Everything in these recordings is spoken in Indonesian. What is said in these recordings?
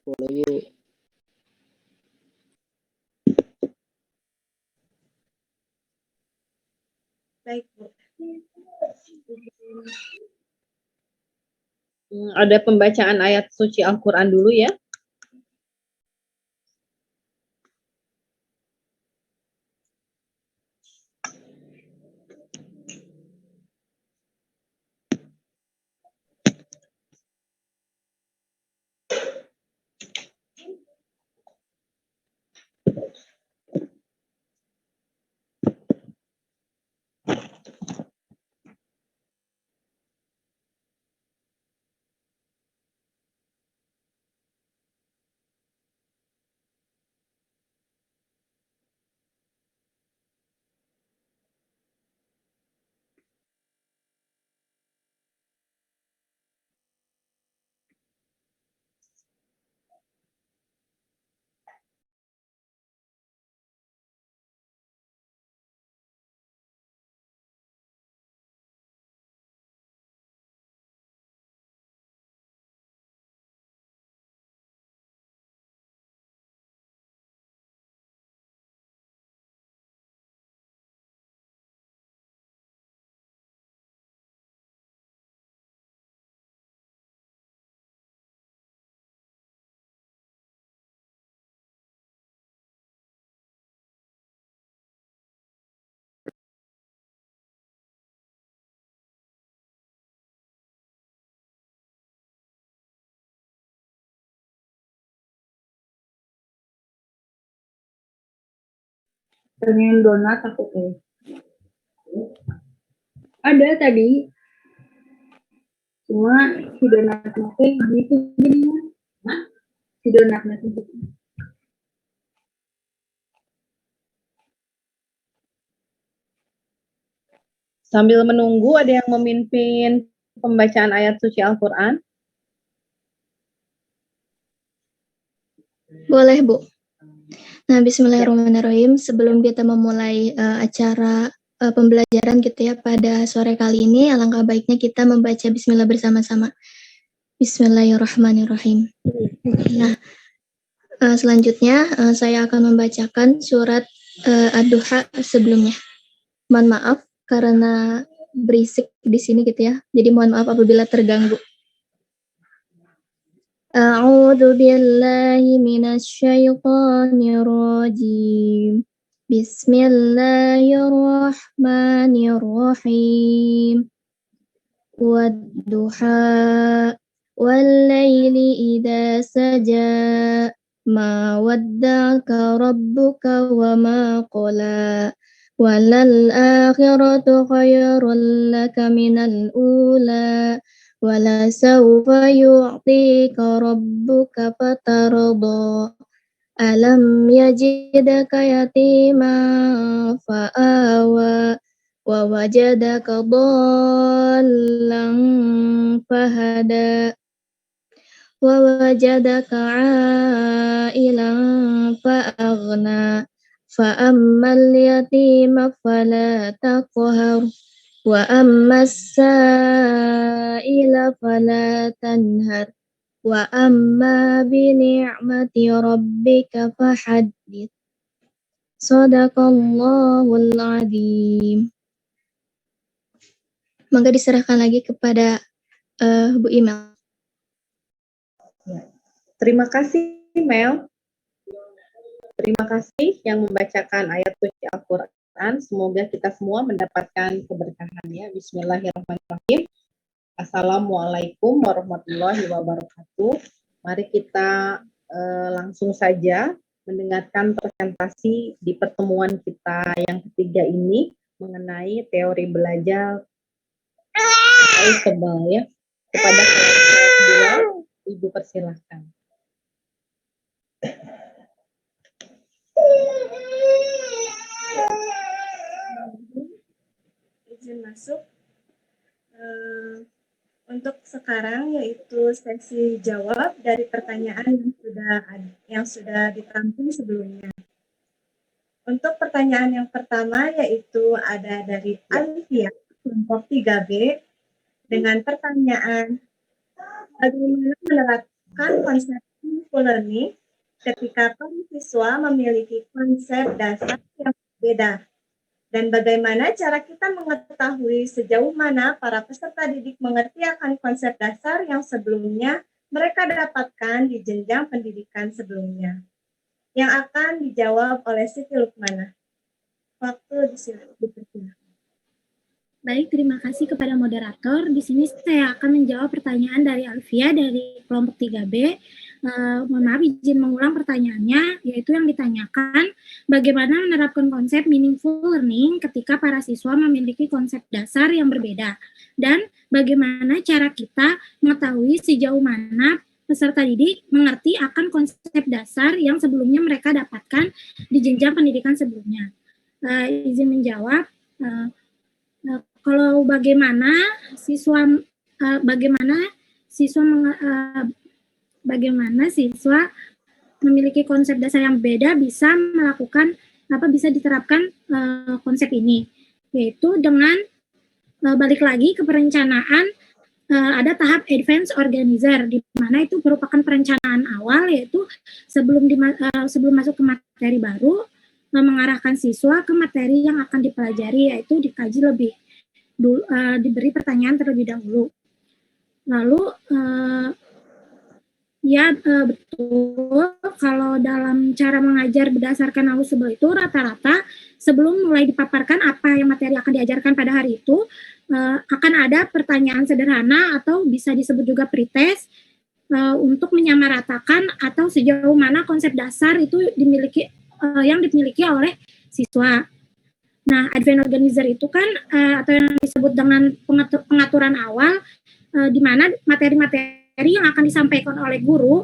Boleh yuk. Baik, Bu. Ada pembacaan ayat suci Al-Quran dulu ya. Pengen donat aku kayak. Ada tadi. Cuma si donatnya kayak gitu jadinya. Si donatnya kayak gitu. Sambil menunggu, ada yang memimpin pembacaan ayat suci Al-Quran? Boleh, Bu. Nah, bismillahirrahmanirrahim. Sebelum kita memulai acara pembelajaran gitu ya pada sore kali ini, alangkah baiknya kita membaca bismillah bersama-sama. Bismillahirrahmanirrahim. Nah, selanjutnya saya akan membacakan surat Ad-Duha sebelumnya. Mohon maaf karena berisik di sini gitu ya. Jadi mohon maaf apabila terganggu. A'udzu billahi minasy syaithanir rajim. Bismillahirrahmanirrahim. Wad-duha wal-laili idza saja. Ma wadda'aka rabbuka wa ma qala. Walal akhiratu khairul laka minal ula. Wala sawfa yu'tika rabbuka fatarda. Alam yajidaka yatiman fa'awa. Wa wajadaka dhallan fahada. Wa wajadaka 'ailan fa'aghna. Fa'ammal yatima fala taqhar. Wa ammas sa'ila fala tanhar. Wa amma bi ni'mati rabbika fahaddits. Shadaqallahul adzim. Maka diserahkan lagi kepada Bu Imel. Terima kasih, Mel. Terima kasih yang membacakan ayat suci Al-Quran. Semoga kita semua mendapatkan keberkahannya. Bismillahirrahmanirrahim. Assalamualaikum warahmatullahi wabarakatuh. Mari kita langsung saja mendengarkan presentasi di pertemuan kita yang ketiga ini mengenai teori belajar tebal ya. Kepada kelas 2, Ibu persilahkan. Izin masuk. Untuk sekarang yaitu sesi jawab dari pertanyaan yang sudah ditampung sebelumnya. Untuk pertanyaan yang pertama yaitu ada dari Alfia kelompok 3B dengan pertanyaan bagaimana menerapkan konsep meaningful learning ketika para siswa memiliki konsep dasar yang berbeda. Dan bagaimana cara kita mengetahui sejauh mana para peserta didik mengerti akan konsep dasar yang sebelumnya mereka dapatkan di jenjang pendidikan sebelumnya. Yang akan dijawab oleh Siti Lukmana. Waktu dipersilakan. Baik, terima kasih kepada moderator. Di sini saya akan menjawab pertanyaan dari Alfia dari kelompok 3B. Mohon maaf izin mengulang pertanyaannya, yaitu yang ditanyakan bagaimana menerapkan konsep meaningful learning ketika para siswa memiliki konsep dasar yang berbeda, dan bagaimana cara kita mengetahui sejauh mana peserta didik mengerti akan konsep dasar yang sebelumnya mereka dapatkan di jenjang pendidikan sebelumnya. Izin menjawab, kalau bagaimana siswa memiliki konsep dasar yang beda bisa melakukan bisa diterapkan konsep ini, yaitu dengan balik lagi ke perencanaan. Ada tahap advance organizer di mana itu merupakan perencanaan awal, yaitu sebelum masuk ke materi baru, mengarahkan siswa ke materi yang akan dipelajari, yaitu dikaji lebih dulu, diberi pertanyaan terlebih dahulu. Lalu betul, kalau dalam cara mengajar berdasarkan knowledgeable itu rata-rata sebelum mulai dipaparkan apa yang materi akan diajarkan pada hari itu, akan ada pertanyaan sederhana atau bisa disebut juga pretest untuk menyamaratakan atau sejauh mana konsep dasar itu yang dimiliki oleh siswa. Nah, advance organizer itu kan atau yang disebut dengan pengaturan awal, di mana materi-materi yang akan disampaikan oleh guru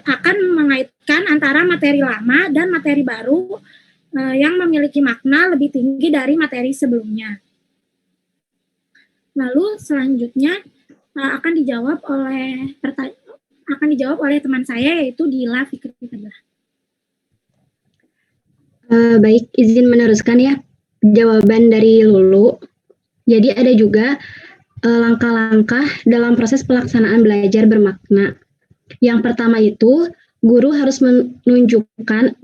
akan mengaitkan antara materi lama dan materi baru yang memiliki makna lebih tinggi dari materi sebelumnya. Lalu selanjutnya akan dijawab oleh teman saya, yaitu Dila Fikri. Baik, izin meneruskan ya jawaban dari Lulu. Jadi ada juga langkah-langkah dalam proses pelaksanaan belajar bermakna. Yang pertama itu, guru harus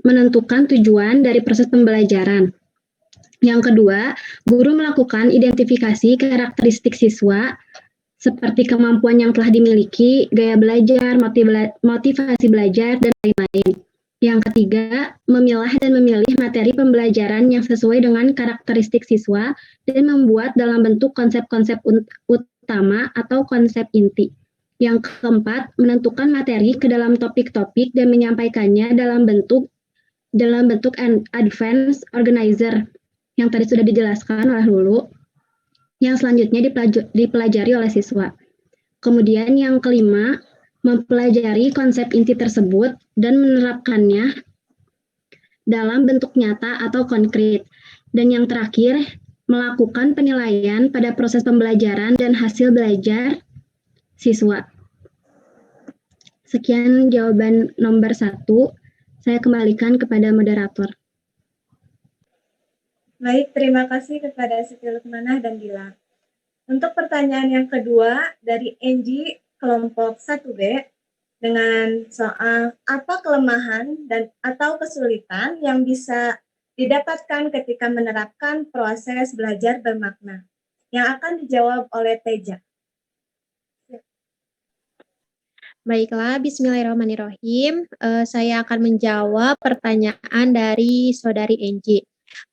menentukan tujuan dari proses pembelajaran. Yang kedua, guru melakukan identifikasi karakteristik siswa seperti kemampuan yang telah dimiliki, gaya belajar, motivasi belajar, dan lain-lain. Yang ketiga, memilah dan memilih materi pembelajaran yang sesuai dengan karakteristik siswa dan membuat dalam bentuk konsep-konsep utama atau konsep inti. Yang keempat, menentukan materi ke dalam topik-topik dan menyampaikannya dalam bentuk advance organizer yang tadi sudah dijelaskan oleh Lulu, yang selanjutnya dipelajari oleh siswa. Kemudian yang kelima, mempelajari konsep inti tersebut dan menerapkannya dalam bentuk nyata atau konkret. Dan yang terakhir, melakukan penilaian pada proses pembelajaran dan hasil belajar siswa. Sekian jawaban nomor 1. Saya kembalikan kepada moderator. Baik, terima kasih kepada Siti Lukmanah dan Dila. Untuk pertanyaan yang kedua dari Angie, kelompok 1B, dengan soal apa kelemahan dan atau kesulitan yang bisa didapatkan ketika menerapkan proses belajar bermakna, yang akan dijawab oleh Teja. Baiklah, bismillahirrahmanirrahim. Saya akan menjawab pertanyaan dari Saudari Angie.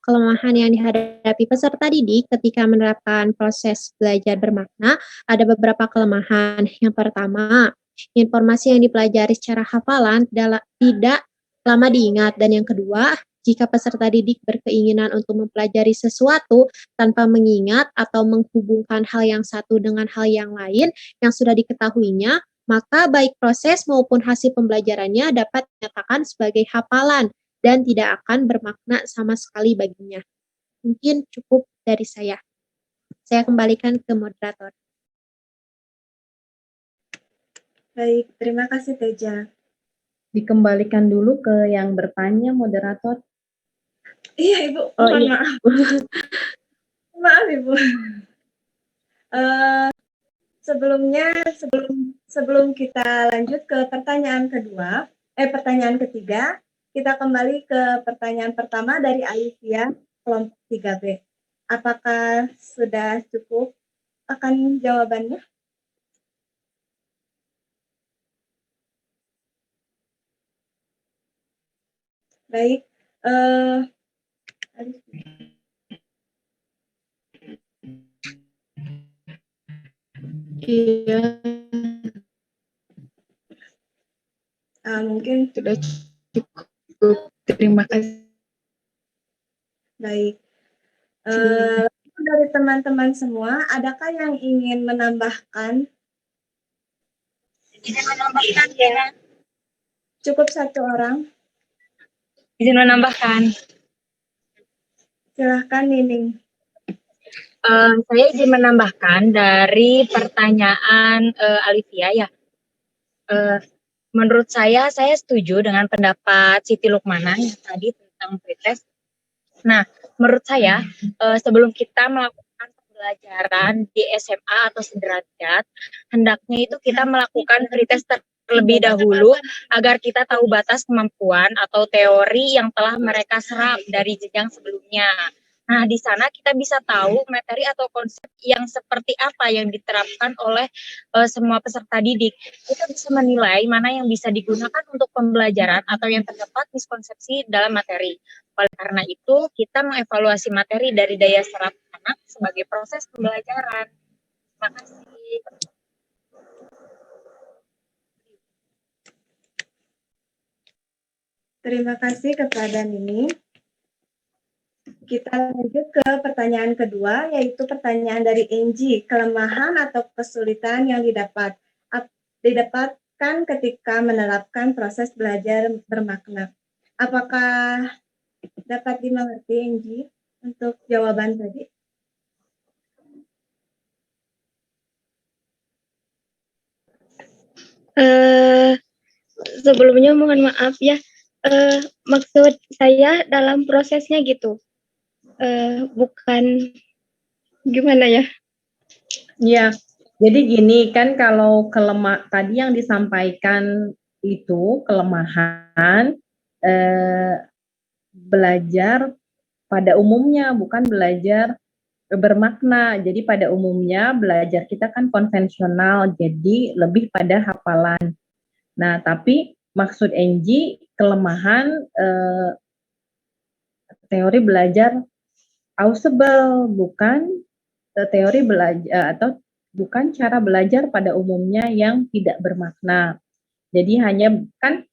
Kelemahan yang dihadapi peserta didik ketika menerapkan proses belajar bermakna ada beberapa kelemahan. Yang pertama, informasi yang dipelajari secara hafalan tidak lama diingat. Dan yang kedua, jika peserta didik berkeinginan untuk mempelajari sesuatu tanpa mengingat atau menghubungkan hal yang satu dengan hal yang lain yang sudah diketahuinya, maka baik proses maupun hasil pembelajarannya dapat dinyatakan sebagai hafalan dan tidak akan bermakna sama sekali baginya. Mungkin cukup dari saya. Saya kembalikan ke moderator. Baik, terima kasih Teja. Dikembalikan dulu ke yang bertanya, moderator. Iya Ibu, mohon maaf. Maaf Ibu. Sebelumnya, sebelum kita lanjut ke pertanyaan ketiga, kita kembali ke pertanyaan pertama dari Alivia, kelompok 3B. Apakah sudah cukup akan jawabannya? Baik. Iya, Mungkin sudah cukup. Terima kasih. baik. Dari teman-teman semua, adakah yang ingin menambahkan? Izin menambahkan ya. Cukup satu orang. Izin menambahkan. Silahkan, Nining. Saya izin menambahkan dari pertanyaan Alivia ya. Menurut saya setuju dengan pendapat Siti Lukmana yang tadi tentang pretest. Nah, menurut saya sebelum kita melakukan pembelajaran di SMA atau sederajat, hendaknya itu kita melakukan pretest terlebih dahulu agar kita tahu batas kemampuan atau teori yang telah mereka serap dari jenjang sebelumnya. Nah, di sana kita bisa tahu materi atau konsep yang seperti apa yang diterapkan oleh semua peserta didik. Kita bisa menilai mana yang bisa digunakan untuk pembelajaran atau yang terdapat miskonsepsi dalam materi. Oleh karena itu, kita mengevaluasi materi dari daya serap anak sebagai proses pembelajaran. Terima kasih. Terima kasih kepada Nining. Kita lanjut ke pertanyaan kedua, yaitu pertanyaan dari Angie. Kelemahan atau kesulitan yang didapatkan ketika menerapkan proses belajar bermakna. Apakah dapat dimengerti, Angie, untuk jawaban tadi? Sebelumnya mohon maaf ya, maksud saya dalam prosesnya gitu, bukan gimana ya? Ya, jadi gini kan kalau tadi yang disampaikan itu kelemahan belajar pada umumnya, bukan belajar bermakna. Jadi pada umumnya belajar kita kan konvensional, jadi lebih pada hafalan. Nah, tapi maksud Angie kelemahan teori belajar audible, bukan teori belajar atau bukan cara belajar pada umumnya yang tidak bermakna. Jadi hanya kan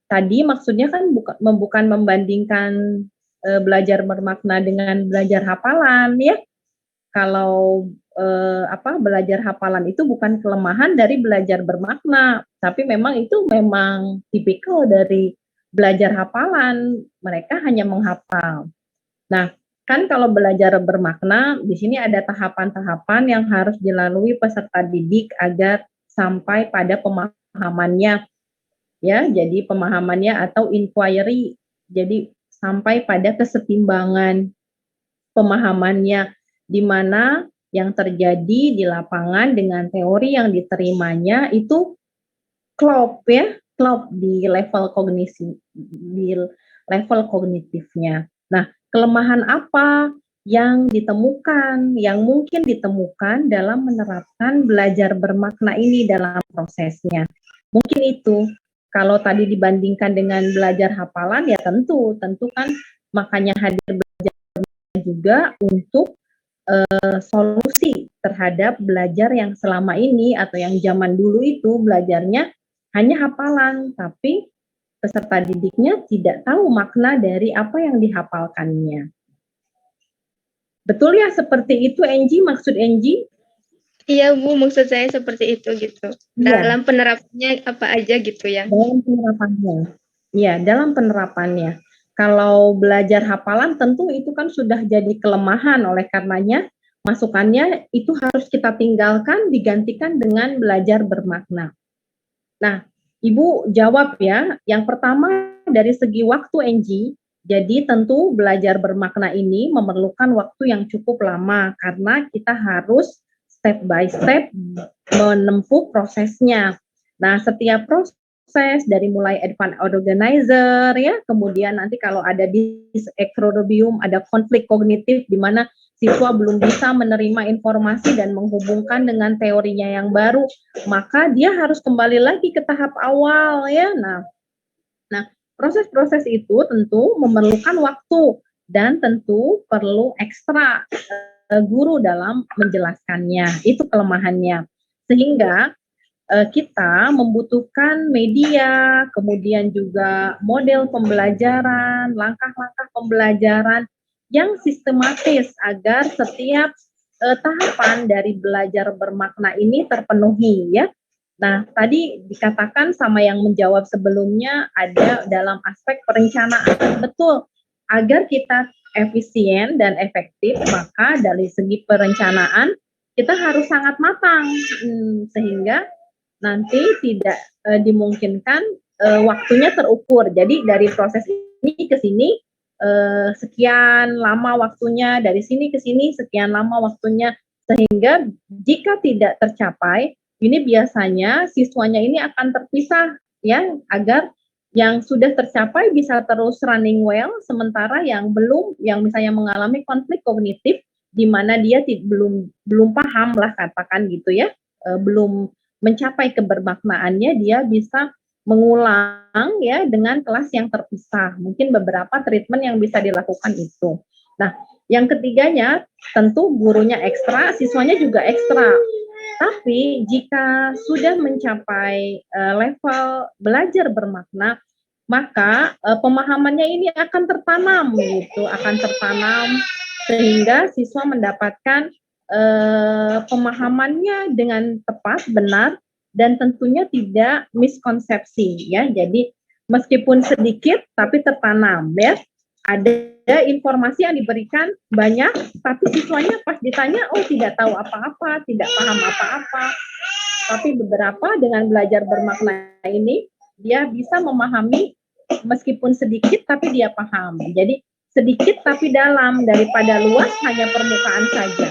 tadi maksudnya kan bukan membandingkan belajar bermakna dengan belajar hafalan ya. Kalau belajar hafalan itu bukan kelemahan dari belajar bermakna, tapi memang itu memang tipikal dari belajar hafalan. Mereka hanya menghafal. Nah, kan kalau belajar bermakna, di sini ada tahapan-tahapan yang harus dilalui peserta didik agar sampai pada pemahamannya. Ya, jadi pemahamannya atau inquiry. Jadi sampai pada kesetimbangan pemahamannya, di mana yang terjadi di lapangan dengan teori yang diterimanya itu klop di level kognitifnya. Nah, kelemahan apa yang mungkin ditemukan dalam menerapkan belajar bermakna ini dalam prosesnya? Mungkin itu. Kalau tadi dibandingkan dengan belajar hafalan, ya tentu kan makanya hadir belajar juga untuk solusi terhadap belajar yang selama ini atau yang zaman dulu itu belajarnya hanya hafalan, tapi peserta didiknya tidak tahu makna dari apa yang dihafalkannya. Betul ya seperti itu, Angie? Maksud Angie? Iya Bu, maksud saya seperti itu gitu. Ya. Dalam penerapannya apa aja gitu ya? Dalam penerapannya. Ya, dalam penerapannya. Kalau belajar hafalan tentu itu kan sudah jadi kelemahan, oleh karenanya masukannya itu harus kita tinggalkan digantikan dengan belajar bermakna. Nah, Ibu jawab ya. Yang pertama dari segi waktu, Angie. Jadi tentu belajar bermakna ini memerlukan waktu yang cukup lama karena kita harus step by step menempuh prosesnya. Nah, setiap proses dari mulai advanced organizer ya, kemudian nanti kalau ada dysecrorobium, ada konflik kognitif di mana siswa belum bisa menerima informasi dan menghubungkan dengan teorinya yang baru, maka dia harus kembali lagi ke tahap awal ya. Nah, proses-proses itu tentu memerlukan waktu dan tentu perlu ekstra guru dalam menjelaskannya. Itu kelemahannya. Sehingga kita membutuhkan media, kemudian juga model pembelajaran, langkah-langkah pembelajaran yang sistematis agar setiap tahapan dari belajar bermakna ini terpenuhi ya. Nah, tadi dikatakan sama yang menjawab sebelumnya ada dalam aspek perencanaan. Betul, agar kita efisien dan efektif, maka dari segi perencanaan kita harus sangat matang, sehingga nanti tidak dimungkinkan waktunya terukur. Jadi dari proses ini ke sini sekian lama waktunya, dari sini ke sini sekian lama waktunya, sehingga jika tidak tercapai, ini biasanya siswanya ini akan terpisah ya, agar yang sudah tercapai bisa terus running well, sementara yang belum, yang misalnya mengalami konflik kognitif di mana dia belum paham lah katakan gitu ya, belum mencapai kebermaknaannya, dia bisa mengulang ya dengan kelas yang terpisah. Mungkin beberapa treatment yang bisa dilakukan itu. Nah, yang ketiganya tentu gurunya ekstra, siswanya juga ekstra. Tapi jika sudah mencapai level belajar bermakna, maka pemahamannya ini akan tertanam gitu, akan tertanam sehingga siswa mendapatkan pemahamannya dengan tepat, benar, dan tentunya tidak miskonsepsi ya. Jadi meskipun sedikit tapi tertanam ya. Ada informasi yang diberikan banyak, tapi siswanya pas ditanya, oh tidak tahu apa-apa, tidak paham apa-apa. Tapi beberapa dengan belajar bermakna ini, dia bisa memahami meskipun sedikit, tapi dia paham. Jadi sedikit tapi dalam, daripada luas hanya permukaan saja.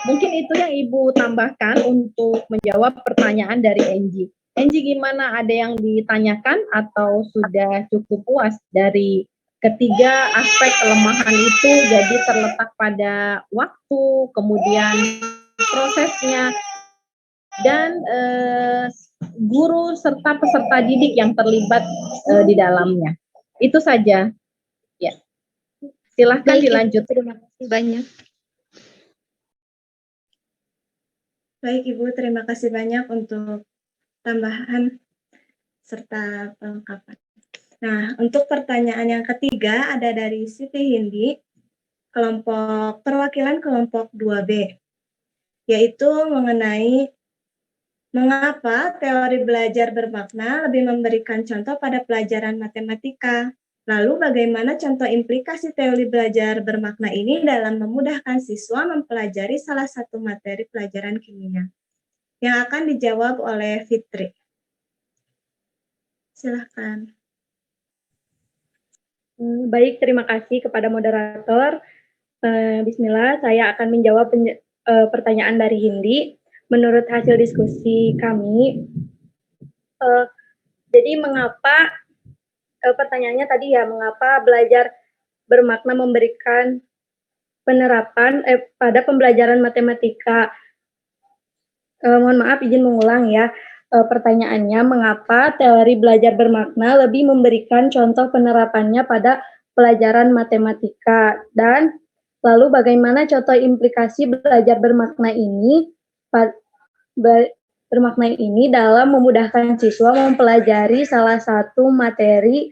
Mungkin itu yang Ibu tambahkan untuk menjawab pertanyaan dari Angie. Angie, gimana? Ada yang ditanyakan atau sudah cukup puas dari ketiga aspek kelemahan itu? Jadi terletak pada waktu, kemudian prosesnya, dan guru serta peserta didik yang terlibat di dalamnya. Itu saja. Ya. Silahkan dilanjut. Terima kasih banyak. Baik Ibu, terima kasih banyak untuk tambahan serta pelengkapan. Nah, untuk pertanyaan yang ketiga ada dari Siti Hindi, perwakilan kelompok 2B, yaitu mengenai mengapa teori belajar bermakna lebih memberikan contoh pada pelajaran matematika. Lalu bagaimana contoh implikasi teori belajar bermakna ini dalam memudahkan siswa mempelajari salah satu materi pelajaran kimia? Yang akan dijawab oleh Fitri. Silahkan. Baik, terima kasih kepada moderator. Bismillah, saya akan menjawab pertanyaan dari Hindi. Menurut hasil diskusi kami, jadi mengapa pertanyaannya tadi ya, mengapa belajar bermakna memberikan penerapan pada pembelajaran matematika. Mohon maaf, izin mengulang ya. Pertanyaannya, mengapa teori belajar bermakna lebih memberikan contoh penerapannya pada pelajaran matematika, dan lalu bagaimana contoh implikasi belajar bermakna ini dalam memudahkan siswa mempelajari salah satu materi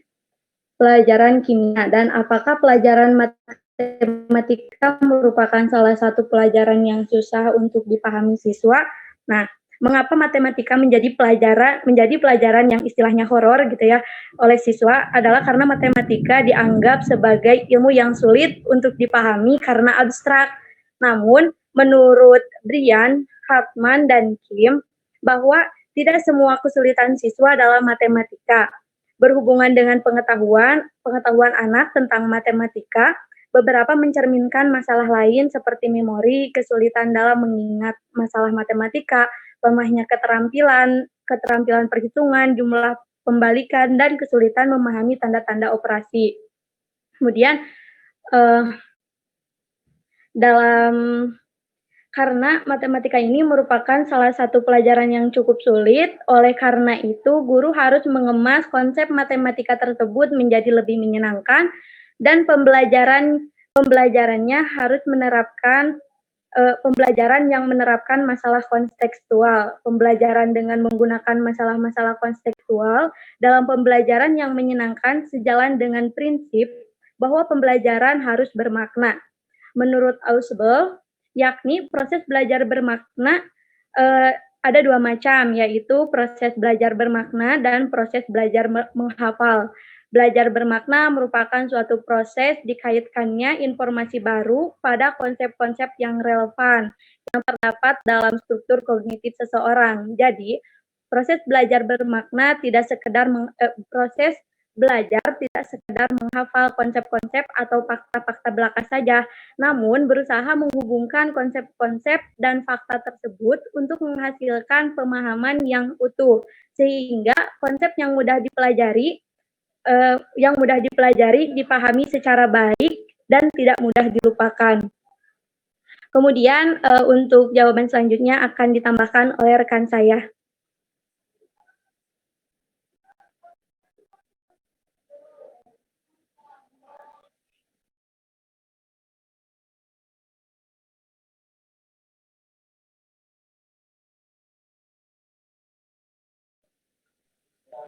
pelajaran kimia, dan apakah pelajaran matematika merupakan salah satu pelajaran yang susah untuk dipahami siswa. Nah, mengapa matematika menjadi pelajaran yang istilahnya horor gitu ya oleh siswa adalah karena matematika dianggap sebagai ilmu yang sulit untuk dipahami karena abstrak. Namun, menurut Brian, Hartman, dan Kim, bahwa tidak semua kesulitan siswa dalam matematika berhubungan dengan pengetahuan anak tentang matematika Beberapa mencerminkan masalah lain seperti memori, kesulitan dalam mengingat masalah matematika, lemahnya keterampilan perhitungan, jumlah pembalikan, dan kesulitan memahami tanda-tanda operasi. Kemudian, karena matematika ini merupakan salah satu pelajaran yang cukup sulit, oleh karena itu guru harus mengemas konsep matematika tersebut menjadi lebih menyenangkan dan pembelajarannya harus menerapkan pembelajaran yang menerapkan masalah kontekstual. Pembelajaran dengan menggunakan masalah-masalah kontekstual dalam pembelajaran yang menyenangkan sejalan dengan prinsip bahwa pembelajaran harus bermakna. Menurut Ausubel, yakni proses belajar bermakna ada dua macam, yaitu proses belajar bermakna dan proses belajar menghafal. Belajar bermakna merupakan suatu proses dikaitkannya informasi baru pada konsep-konsep yang relevan yang terdapat dalam struktur kognitif seseorang. Jadi, proses belajar bermakna tidak sekedar menghafal konsep-konsep atau fakta-fakta belaka saja, namun berusaha menghubungkan konsep-konsep dan fakta tersebut untuk menghasilkan pemahaman yang utuh, sehingga konsep yang mudah dipelajari dipahami secara baik dan tidak mudah dilupakan. Kemudian untuk jawaban selanjutnya akan ditambahkan oleh rekan saya.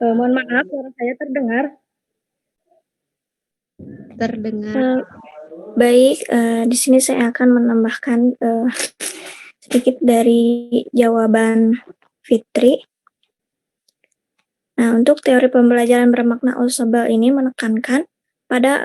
Mohon maaf, suara saya terdengar. Terdengar. Baik, di sini saya akan menambahkan sedikit dari jawaban Fitri. Nah, untuk teori pembelajaran bermakna Ausubel ini menekankan pada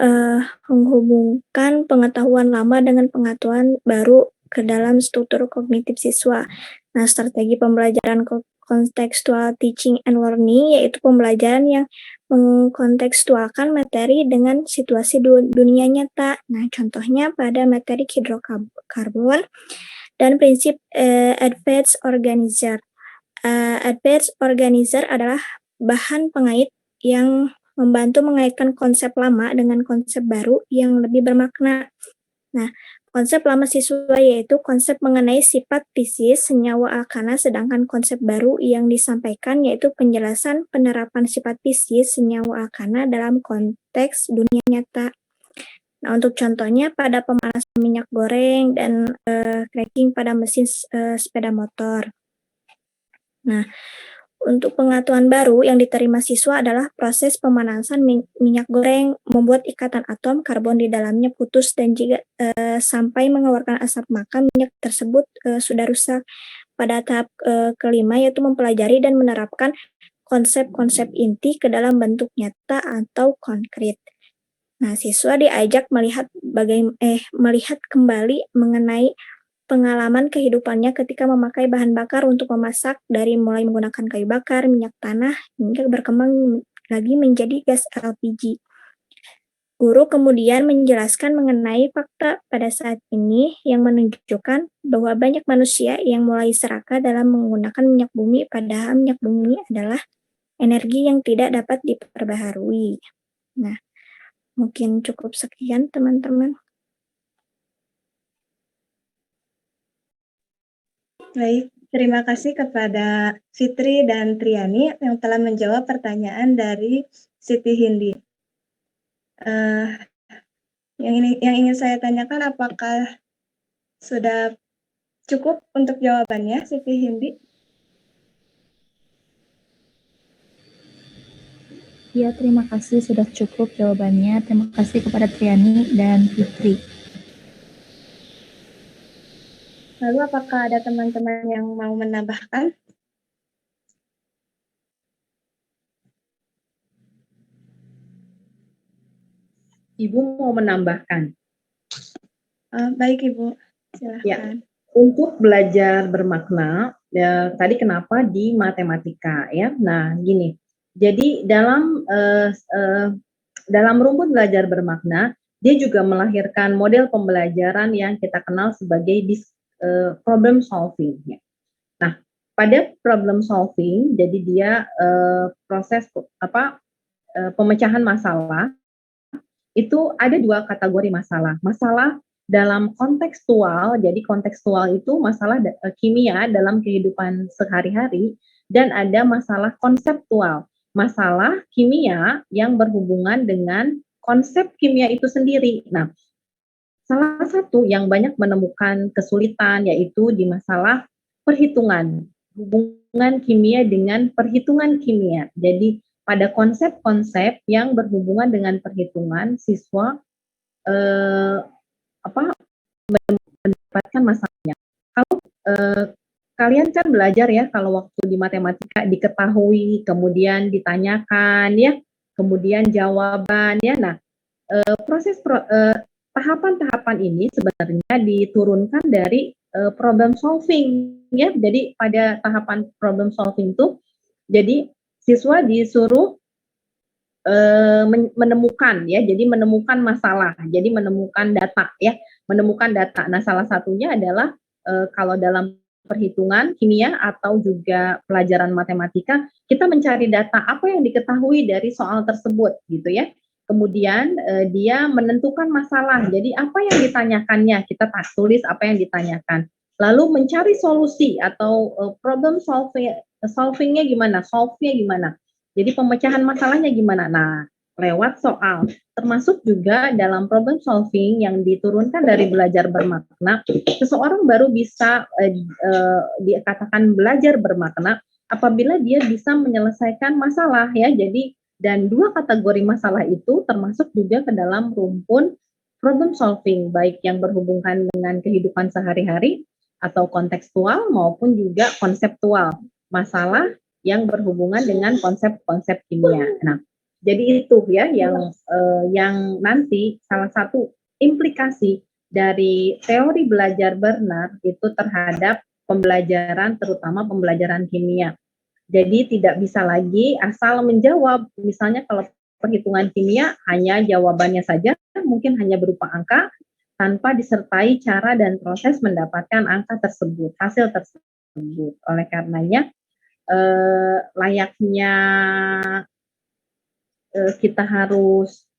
menghubungkan pengetahuan lama dengan pengetahuan baru ke dalam struktur kognitif siswa. Nah, strategi pembelajaran contextual teaching and learning yaitu pembelajaran yang mengkontekstualkan materi dengan situasi dunia nyata. Nah, contohnya pada materi hidrokarbon dan prinsip advanced organizer. Advanced organizer adalah bahan pengait yang membantu mengaitkan konsep lama dengan konsep baru yang lebih bermakna. Nah, konsep lama siswa yaitu konsep mengenai sifat fisis senyawa alkana, sedangkan konsep baru yang disampaikan yaitu penjelasan penerapan sifat fisis senyawa alkana dalam konteks dunia nyata. Nah, untuk contohnya pada pemanasan minyak goreng dan cracking pada mesin sepeda motor. Nah, untuk pengetahuan baru yang diterima siswa adalah proses pemanasan minyak goreng membuat ikatan atom karbon di dalamnya putus dan jika sampai mengeluarkan asap maka minyak tersebut sudah rusak. Pada tahap kelima yaitu mempelajari dan menerapkan konsep-konsep inti ke dalam bentuk nyata atau konkret. Nah, siswa diajak melihat kembali mengenai pengalaman kehidupannya ketika memakai bahan bakar untuk memasak dari mulai menggunakan kayu bakar, minyak tanah, hingga berkembang lagi menjadi gas LPG. Guru kemudian menjelaskan mengenai fakta pada saat ini yang menunjukkan bahwa banyak manusia yang mulai serakah dalam menggunakan minyak bumi, padahal minyak bumi adalah energi yang tidak dapat diperbaharui. Nah, mungkin cukup sekian teman-teman. Baik, terima kasih kepada Fitri dan Triani yang telah menjawab pertanyaan dari Siti Hindi. Yang ingin saya tanyakan, apakah sudah cukup untuk jawabannya, Siti Hindi? Ya, terima kasih sudah cukup jawabannya. Terima kasih kepada Triani dan Fitri. Lalu apakah ada teman-teman yang mau menambahkan? Ibu mau menambahkan. Baik Ibu, silakan. Ya, untuk belajar bermakna, ya, tadi kenapa di matematika ya? Nah, gini. Jadi dalam rumpun belajar bermakna dia juga melahirkan model pembelajaran yang kita kenal sebagai problem solving. Nah, pada problem solving, jadi dia proses pemecahan masalah itu ada 2 kategori masalah. Masalah dalam kontekstual, jadi kontekstual itu masalah kimia dalam kehidupan sehari-hari, dan ada masalah konseptual, masalah kimia yang berhubungan dengan konsep kimia itu sendiri. Nah, salah satu yang banyak menemukan kesulitan yaitu di masalah perhitungan, hubungan kimia dengan perhitungan kimia. Jadi pada konsep-konsep yang berhubungan dengan perhitungan, siswa mendapatkan masalahnya. Kalau kalian kan belajar ya, kalau waktu di matematika diketahui, kemudian ditanyakan ya, kemudian jawaban ya. Nah, tahapan-tahapan ini sebenarnya diturunkan dari problem solving ya. Jadi pada tahapan problem solving itu, jadi siswa disuruh menemukan ya, jadi menemukan masalah, jadi menemukan data ya, menemukan data. Nah, salah satunya adalah kalau dalam perhitungan kimia atau juga pelajaran matematika, kita mencari data apa yang diketahui dari soal tersebut gitu ya. Kemudian dia menentukan masalah, jadi apa yang ditanyakannya, kita tulis apa yang ditanyakan. Lalu mencari solusi atau problem solvingnya gimana, solve-nya gimana. Jadi pemecahan masalahnya gimana? Nah, lewat soal. Termasuk juga dalam problem solving yang diturunkan dari belajar bermakna, seseorang baru bisa dikatakan belajar bermakna apabila dia bisa menyelesaikan masalah ya. Jadi dan 2 kategori masalah itu termasuk juga ke dalam rumpun problem solving, baik yang berhubungan dengan kehidupan sehari-hari atau kontekstual maupun juga konseptual. Masalah yang berhubungan dengan konsep-konsep kimia. Nah, jadi itu ya yang nanti salah satu implikasi dari teori belajar Bernard itu terhadap pembelajaran, terutama pembelajaran kimia. Jadi tidak bisa lagi asal menjawab. Misalnya kalau perhitungan kimia hanya jawabannya saja, mungkin hanya berupa angka, tanpa disertai cara dan proses mendapatkan angka tersebut, hasil tersebut. Oleh karenanya, layaknya kita harus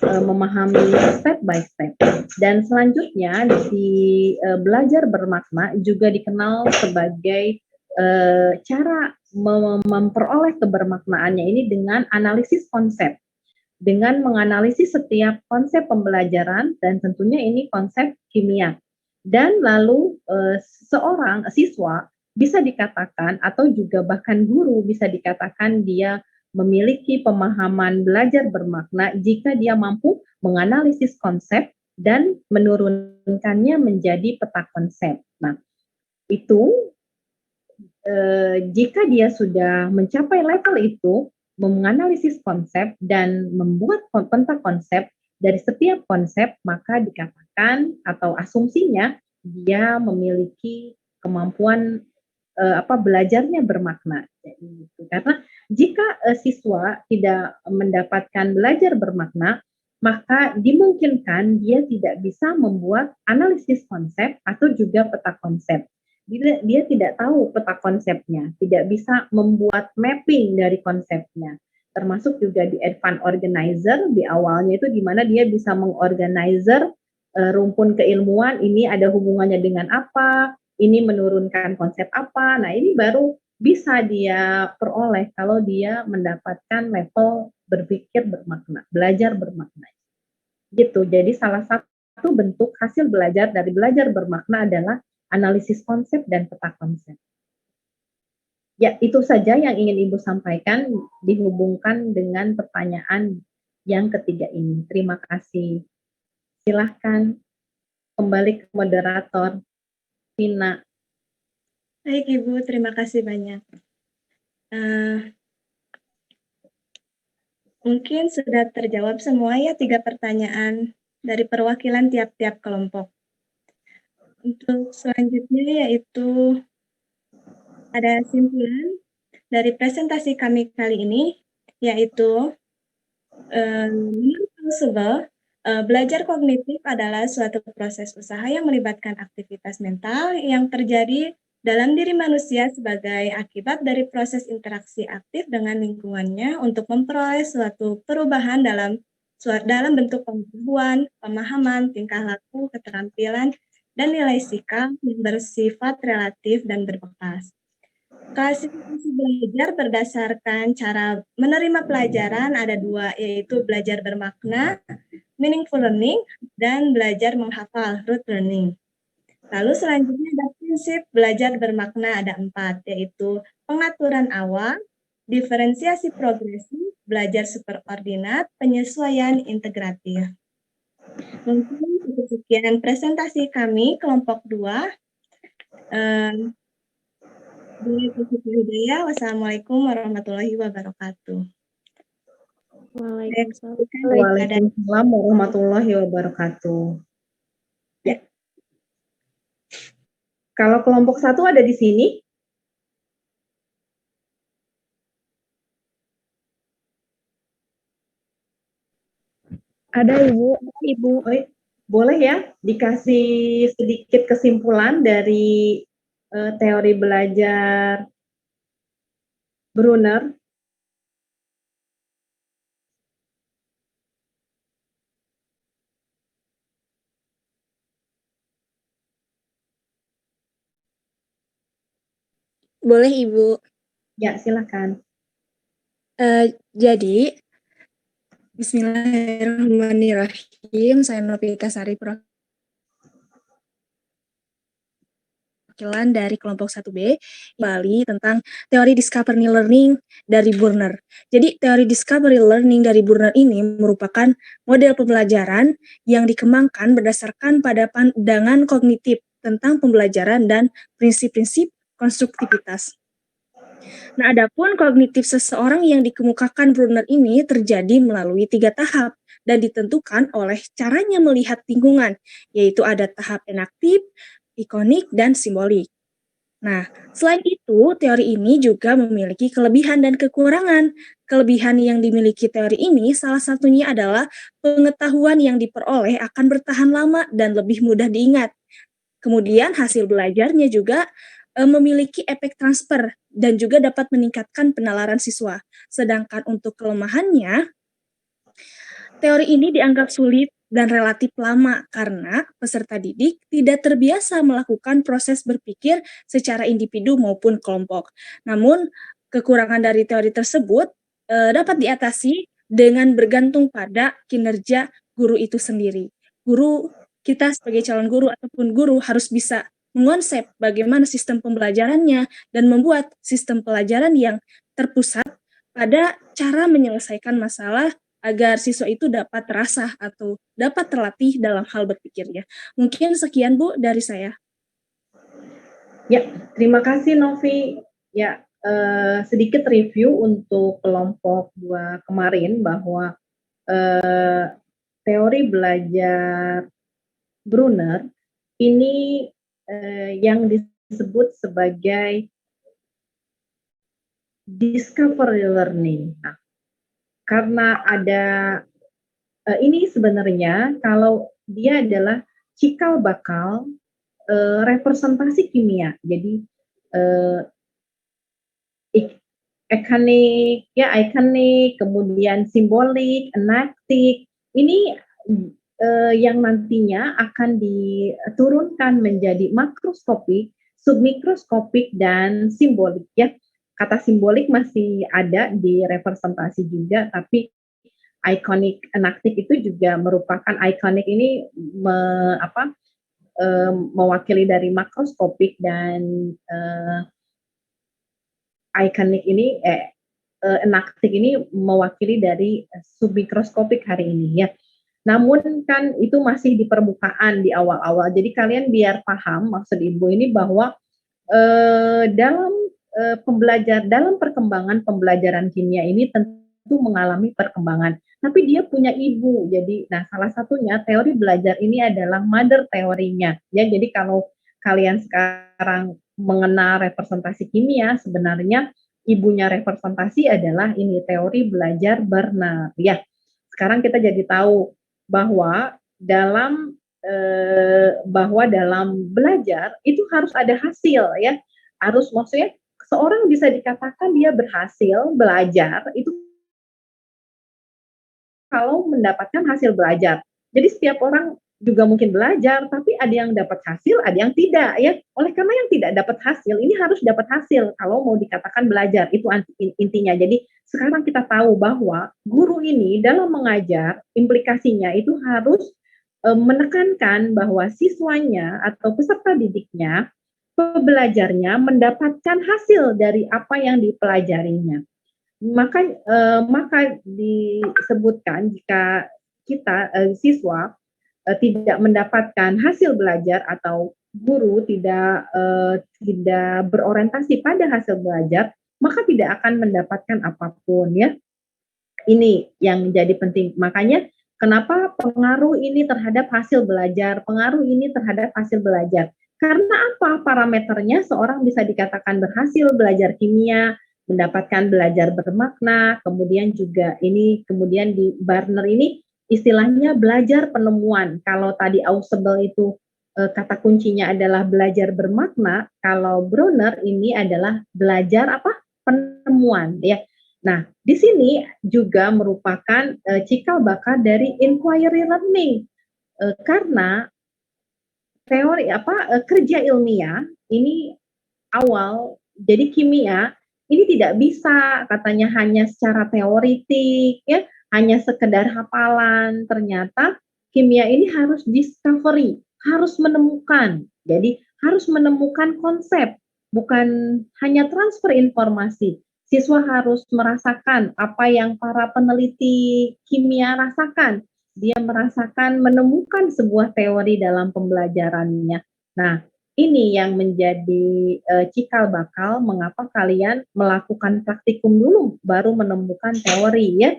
memahami step by step. Dan selanjutnya di belajar bermakna juga dikenal sebagai cara memperoleh kebermaknaannya ini dengan analisis konsep. Dengan menganalisis setiap konsep pembelajaran dan tentunya ini konsep kimia. Dan lalu seorang siswa bisa dikatakan atau juga bahkan guru bisa dikatakan dia memiliki pemahaman belajar bermakna jika dia mampu menganalisis konsep dan menurunkannya menjadi peta konsep. Nah, itu jika dia sudah mencapai level itu, menganalisis konsep dan membuat peta konsep dari setiap konsep, maka dikatakan atau asumsinya dia memiliki kemampuan belajarnya bermakna. Jadi, karena jika siswa tidak mendapatkan belajar bermakna, maka dimungkinkan dia tidak bisa membuat analisis konsep atau juga peta konsep. Dia tidak tahu peta konsepnya, tidak bisa membuat mapping dari konsepnya. Termasuk juga di advanced organizer, di awalnya itu di mana dia bisa mengorganizer rumpun keilmuan, ini ada hubungannya dengan apa, ini menurunkan konsep apa. Nah, ini baru bisa dia peroleh kalau dia mendapatkan level berpikir bermakna, belajar bermakna. Gitu. Jadi salah satu bentuk hasil belajar dari belajar bermakna adalah analisis konsep dan peta konsep. Ya, itu saja yang ingin Ibu sampaikan dihubungkan dengan pertanyaan yang ketiga ini. Terima kasih. Silahkan kembali ke moderator. Vina. Baik Ibu, terima kasih banyak. Mungkin sudah terjawab semua ya 3 pertanyaan dari perwakilan tiap-tiap kelompok. Untuk selanjutnya yaitu ada simpulan dari presentasi kami kali ini, yaitu menurut Ausubel, Belajar kognitif adalah suatu proses usaha yang melibatkan aktivitas mental yang terjadi dalam diri manusia sebagai akibat dari proses interaksi aktif dengan lingkungannya untuk memperoleh suatu perubahan dalam bentuk pengetahuan, pemahaman, tingkah laku, keterampilan, dan nilai sikap yang bersifat relatif dan berbekas. Klasifikasi belajar berdasarkan cara menerima pelajaran ada dua, yaitu belajar bermakna, meaningful learning, dan belajar menghafal, rote learning. Lalu selanjutnya ada prinsip belajar bermakna ada 4, yaitu pengaturan awal, diferensiasi progresif, belajar superordinat, penyesuaian integratif. Mungkin cukup sekian presentasi kami kelompok 2. Wassalamualaikum warahmatullahi wabarakatuh. Waalaikumsalam warahmatullahi wabarakatuh. Ya. Kalau kelompok 1 ada di sini? Ada Ibu. Oh, boleh ya dikasih sedikit kesimpulan dari teori belajar Brunner? Boleh Ibu. Ya, silakan. Jadi, Bismillahirrahmanirrahim. Saya Novita Sari, perwakilan dari kelompok 1B, Bali, tentang teori discovery learning dari Brunner. Jadi, teori discovery learning dari Brunner ini merupakan model pembelajaran yang dikembangkan berdasarkan pada pandangan kognitif tentang pembelajaran dan prinsip-prinsip konstruktivitas. Nah, adapun kognitif seseorang yang dikemukakan Brunner ini terjadi melalui 3 tahap dan ditentukan oleh caranya melihat lingkungan, yaitu ada tahap enaktif, ikonik, dan simbolik. Nah, selain itu, teori ini juga memiliki kelebihan dan kekurangan. Kelebihan yang dimiliki teori ini salah satunya adalah pengetahuan yang diperoleh akan bertahan lama dan lebih mudah diingat. Kemudian hasil belajarnya juga memiliki efek transfer dan juga dapat meningkatkan penalaran siswa. Sedangkan untuk kelemahannya, teori ini dianggap sulit dan relatif lama karena peserta didik tidak terbiasa melakukan proses berpikir secara individu maupun kelompok. Namun, kekurangan dari teori tersebut dapat diatasi dengan bergantung pada kinerja guru itu sendiri. Kita sebagai calon guru ataupun guru harus bisa mengonsep bagaimana sistem pembelajarannya dan membuat sistem pelajaran yang terpusat pada cara menyelesaikan masalah agar siswa itu dapat terasah atau dapat terlatih dalam hal berpikirnya. Mungkin sekian Bu dari saya. Ya, terima kasih Novi. Ya, sedikit review untuk kelompok 2 kemarin bahwa teori belajar Brunner ini yang disebut sebagai discovery learning. Nah, karena ada ini sebenarnya kalau dia adalah cikal bakal representasi kimia. Jadi ikonik, kemudian simbolik, enaktik. Ini yang nantinya akan diturunkan menjadi makroskopik, submikroskopik, dan simbolik ya. Kata simbolik masih ada di representasi juga, tapi ikonik, enaktik itu juga merupakan ikonik ini mewakili dari makroskopik dan ikonik ini enaktik ini mewakili dari submikroskopik hari ini ya. Namun kan itu masih di permukaan di awal-awal. Jadi kalian biar paham maksud Ibu ini bahwa dalam perkembangan pembelajaran kimia ini tentu mengalami perkembangan. Tapi dia punya ibu. Jadi salah satunya teori belajar ini adalah mother teorinya. Ya, jadi kalau kalian sekarang mengenal representasi kimia, sebenarnya ibunya representasi adalah ini teori belajar Brunner. Ya. Sekarang kita jadi tahu bahwa dalam belajar itu harus ada hasil ya. Harus, maksudnya seorang bisa dikatakan dia berhasil belajar itu kalau mendapatkan hasil belajar. Jadi setiap orang juga mungkin belajar, tapi ada yang dapat hasil, ada yang tidak ya. Oleh karena yang tidak dapat hasil, ini harus dapat hasil kalau mau dikatakan belajar, itu intinya. Jadi sekarang kita tahu bahwa guru ini dalam mengajar, implikasinya itu harus menekankan bahwa siswanya atau peserta didiknya, pembelajarnya mendapatkan hasil dari apa yang dipelajarinya. Maka disebutkan jika kita siswa tidak mendapatkan hasil belajar atau guru tidak berorientasi pada hasil belajar, maka tidak akan mendapatkan apapun ya. Ini yang menjadi penting. Makanya kenapa pengaruh ini terhadap hasil belajar, pengaruh ini terhadap hasil belajar. Karena apa? Parameternya seorang bisa dikatakan berhasil belajar kimia, mendapatkan belajar bermakna, kemudian juga ini, kemudian di Barner ini istilahnya belajar penemuan. Kalau tadi Ausubel itu kata kuncinya adalah belajar bermakna, kalau Bronner ini adalah belajar apa? Penemuan ya. Nah, di sini juga merupakan cikal bakal dari inquiry learning, karena teori kerja ilmiah ini awal, jadi kimia ini tidak bisa katanya hanya secara teoritik ya, hanya sekedar hafalan. Ternyata kimia ini harus discovery, harus menemukan. Jadi harus menemukan konsep, bukan hanya transfer informasi. Siswa harus merasakan apa yang para peneliti kimia rasakan. Dia merasakan menemukan sebuah teori dalam pembelajarannya. Nah, ini yang menjadi cikal bakal mengapa kalian melakukan praktikum dulu baru menemukan teori ya.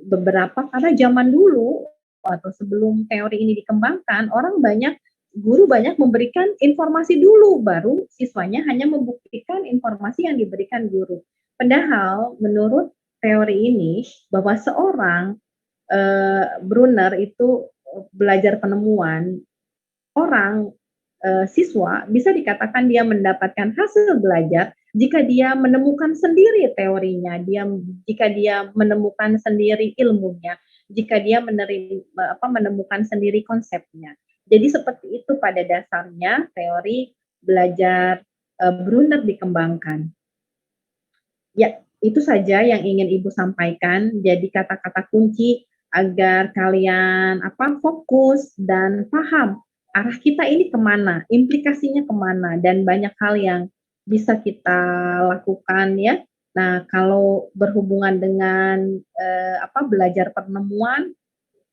Beberapa karena zaman dulu atau sebelum teori ini dikembangkan, guru banyak memberikan informasi dulu, baru siswanya hanya membuktikan informasi yang diberikan guru. Padahal menurut teori ini bahwa seorang Brunner itu belajar penemuan, orang siswa bisa dikatakan dia mendapatkan hasil belajar jika dia menemukan sendiri teorinya, jika dia menemukan sendiri ilmunya, jika dia menemukan sendiri konsepnya. Jadi seperti itu pada dasarnya teori belajar Brunner dikembangkan. Ya, itu saja yang ingin Ibu sampaikan. Jadi kata-kata kunci agar kalian fokus dan paham arah kita ini kemana, implikasinya kemana, dan banyak hal yang bisa kita lakukan ya. Nah, kalau berhubungan dengan belajar penemuan,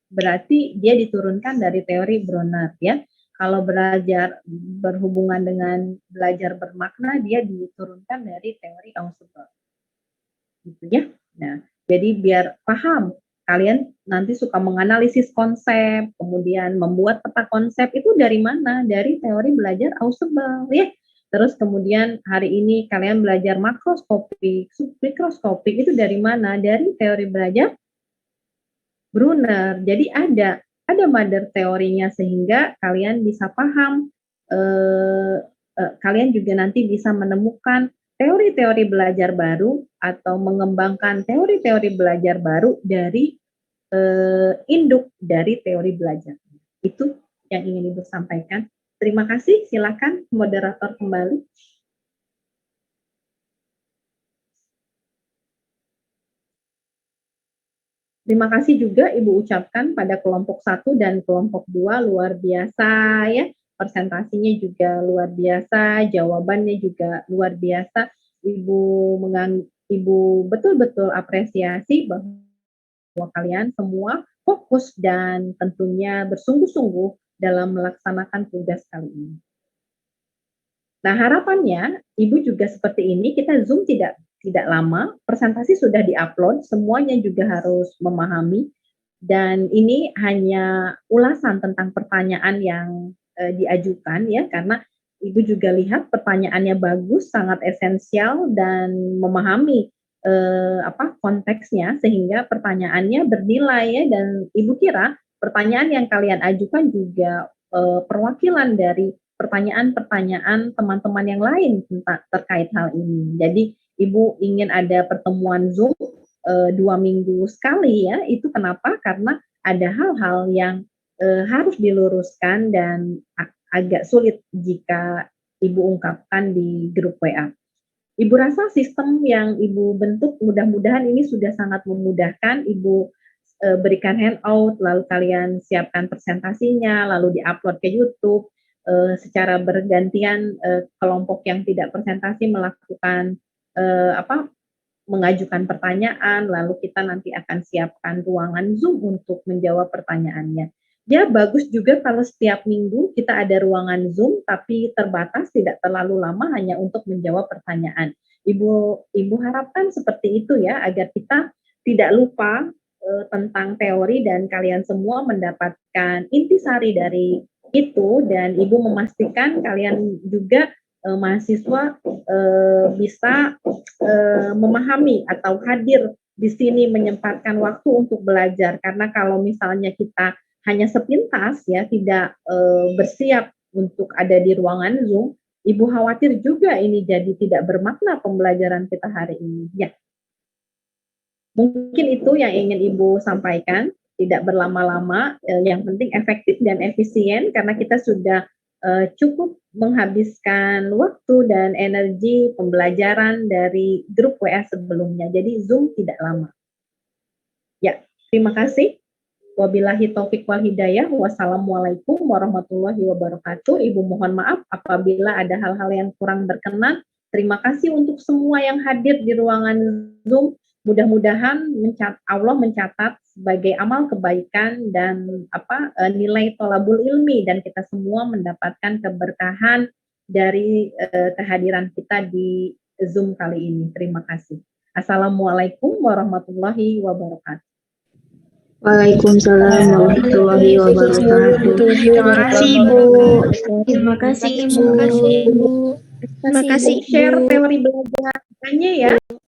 berarti dia diturunkan dari teori Bronner ya. Kalau belajar berhubungan dengan belajar bermakna, dia diturunkan dari teori Ausubel. Gitu ya. Nah, jadi biar paham, kalian nanti suka menganalisis konsep, kemudian membuat peta konsep itu dari mana? Dari teori belajar Ausubel ya. Terus kemudian hari ini kalian belajar makroskopik, submikroskopik itu dari mana? Dari teori belajar Brunner. Jadi ada mother teorinya sehingga kalian bisa paham, kalian juga nanti bisa menemukan teori-teori belajar baru atau mengembangkan teori-teori belajar baru dari induk dari teori belajar. Itu yang ingin Ibu sampaikan. Terima kasih, silakan moderator kembali. Terima kasih juga Ibu ucapkan pada kelompok 1 dan kelompok 2, luar biasa ya. Presentasinya juga luar biasa, jawabannya juga luar biasa. Ibu betul-betul apresiasi bahwa kalian semua fokus dan tentunya bersungguh-sungguh dalam melaksanakan tugas kali ini. Nah, harapannya Ibu juga seperti ini, kita Zoom tidak lama, presentasi sudah diupload, semuanya juga harus memahami, dan ini hanya ulasan tentang pertanyaan yang diajukan ya, karena Ibu juga lihat pertanyaannya bagus, sangat esensial dan memahami konteksnya sehingga pertanyaannya bernilai ya, dan Ibu kira pertanyaan yang kalian ajukan juga perwakilan dari pertanyaan-pertanyaan teman-teman yang lain tentang terkait hal ini. Jadi Ibu ingin ada pertemuan Zoom 2 minggu sekali ya, itu kenapa? Karena ada hal-hal yang harus diluruskan dan agak sulit jika Ibu ungkapkan di grup WA. Ibu rasa sistem yang Ibu bentuk mudah-mudahan ini sudah sangat memudahkan. Ibu berikan handout, lalu kalian siapkan presentasinya, lalu diupload ke YouTube. Secara bergantian kelompok yang tidak presentasi melakukan mengajukan pertanyaan, lalu kita nanti akan siapkan ruangan Zoom untuk menjawab pertanyaannya. Ya, bagus juga kalau setiap minggu kita ada ruangan Zoom, tapi terbatas, tidak terlalu lama, hanya untuk menjawab pertanyaan. Ibu harapkan seperti itu ya, agar kita tidak lupa tentang teori dan kalian semua mendapatkan intisari dari itu, dan Ibu memastikan kalian juga mahasiswa bisa memahami atau hadir di sini, menyempatkan waktu untuk belajar. Karena kalau misalnya kita hanya sepintas ya, tidak bersiap untuk ada di ruangan Zoom, Ibu khawatir juga ini jadi tidak bermakna pembelajaran kita hari ini. Ya, mungkin itu yang ingin Ibu sampaikan. Tidak berlama-lama, yang penting efektif dan efisien, karena kita sudah cukup menghabiskan waktu dan energi pembelajaran dari grup WA sebelumnya. Jadi Zoom tidak lama. Ya, terima kasih. Wabillahi taufik wal hidayah. Wassalamualaikum warahmatullahi wabarakatuh. Ibu mohon maaf apabila ada hal-hal yang kurang berkenan. Terima kasih untuk semua yang hadir di ruangan Zoom. Mudah-mudahan Allah mencatat sebagai amal kebaikan dan nilai tholabul ilmi, dan kita semua mendapatkan keberkahan dari kehadiran kita di Zoom kali ini. Terima kasih. Assalamualaikum warahmatullahi wabarakatuh. Waalaikumsalam warahmatullahi wabarakatuh. Terima kasih Ibu. Terima kasih Ibu. Terima kasih, Terima kasih Share Ibu. teori belajarnya ya.